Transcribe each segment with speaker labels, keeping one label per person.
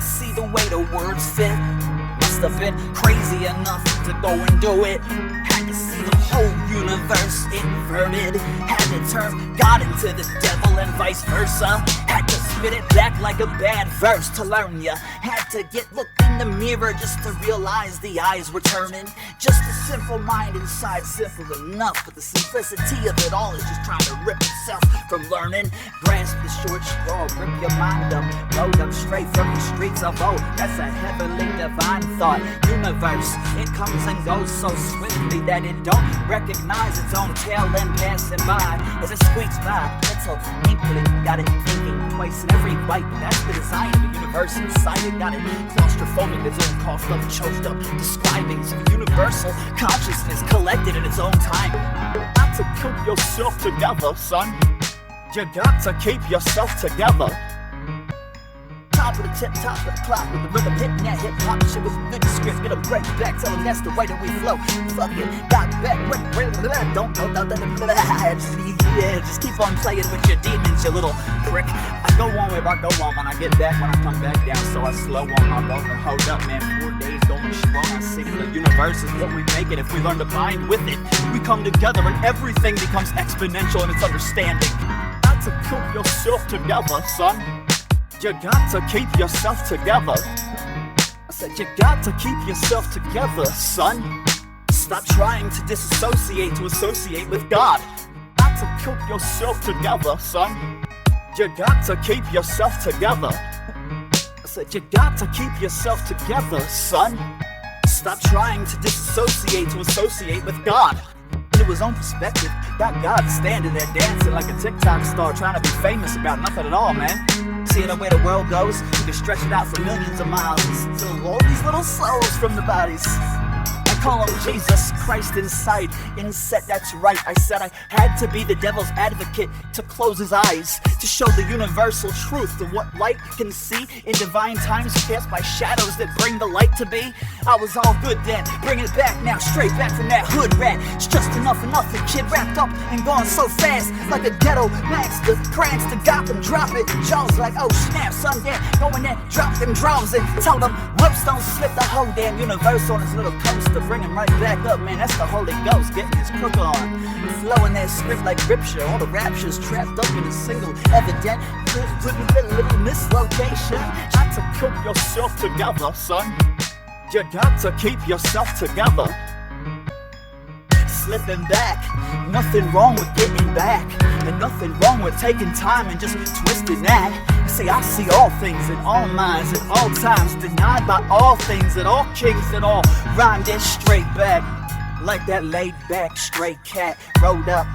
Speaker 1: see the way the words fit. Must have been crazy enough to go and do it. Had to see the whole universe inverted. Had to turn God into the devil and vice versa. Had to spit it back like a bad verse to learn ya. Had to get looked in the mirror just to realize the eyes were turning. Just a simple mind inside, simple enough. But the simplicity of it all is just trying to rip itself from learning. Grasp the short straw, rip your mind up. Load up straight from the streets of old. That's a heavenly divine thought. Universe, it comes and goes so swiftly that it don't recognize its own tail end passing by. As it squeaks by, mental inkling, got it thinking twice in every bite. That's the design of the universe inside it. Got it claustrophobic, its own coughed up, choked up, describing some universal consciousness collected in its own time. Got to keep yourself together, son. You got to keep yourself together. Top of the tip, top of the clock, with the rhythm hitting that hip hop shit was good script. Get them right back, tell them that's the way that we flow. Fuck it, got back, just keep on playing with your demons, you little prick. I go on where I go on when I get back, when I come back down, so I slow on my road and hold up, man. 4 days going strong, I sing the universe is what we make it. If we learn to bind with it, we come together and everything becomes exponential in its understanding. Got to keep yourself together, son. You got to keep yourself together. I said you got to keep yourself together, son. Stop trying to disassociate to associate with God. Got to keep yourself together, son. You got to keep yourself together. I said you got to keep yourself together, son. Stop trying to disassociate to associate with God. In his own perspective, got God standing there dancing like a TikTok star, trying to be famous about nothing at all, man. Seeing the way the world goes, you can stretch it out for millions of miles and still all these little souls from the bodies. I call him Jesus Christ inside, inset, that's right. I said I had to be the devil's advocate to close his eyes, to show the universal truth of what light can see in divine times cast by shadows that bring the light to be. I was all good then, bringing it back now, straight back from that hood rat. It's just enough for nothing, kid, wrapped up and gone so fast, like a ghetto gangster, cranks to Gotham, drop it. Jaws like, oh snap, son, damn, go in there, drop them drums and tell them ropes don't slip the whole damn universe on his little coaster. Bring him right back up, man, that's the Holy Ghost getting his crook on. Flowing that script like Ripture, all the raptures trapped up in a single evident little mislocation. Got to keep yourself together, son. You got to keep yourself together. Slipping back, nothing wrong with getting back, and nothing wrong with taking time and just twisting that. See, I see all things in all minds at all times, denied by all things at all kings that all rhymed it straight back, like that laid back straight cat rolled up.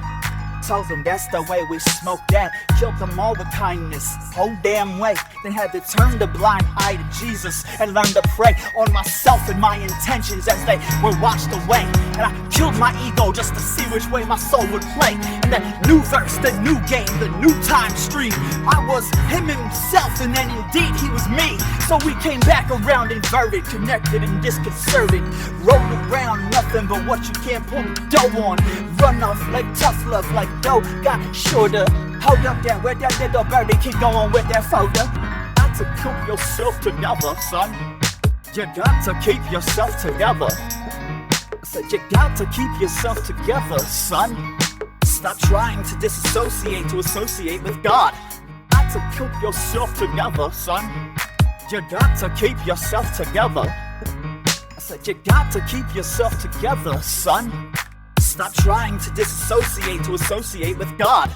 Speaker 1: Told them that's the way we smoke that. Killed them all with kindness, whole damn way. Then had to turn the blind eye to Jesus and learn to pray on myself and my intentions as they were washed away. And I killed my ego just to see which way my soul would play. And that new verse, the new game, the new time stream, I was him himself and then indeed he was me. So we came back around inverted, connected and disconcerted. Rolled around nothing but what you can't put dough on. Run off like tough love, like dough got shorter. Hold up there, where that little birdie keep going with that folder. Got to keep yourself together, son. You got to keep yourself together. I said you got to keep yourself together, son. Stop trying to disassociate to associate with God. Got to keep yourself together, son. You got to keep yourself together. I said you got to keep yourself together, son. Stop trying to disassociate to associate with God.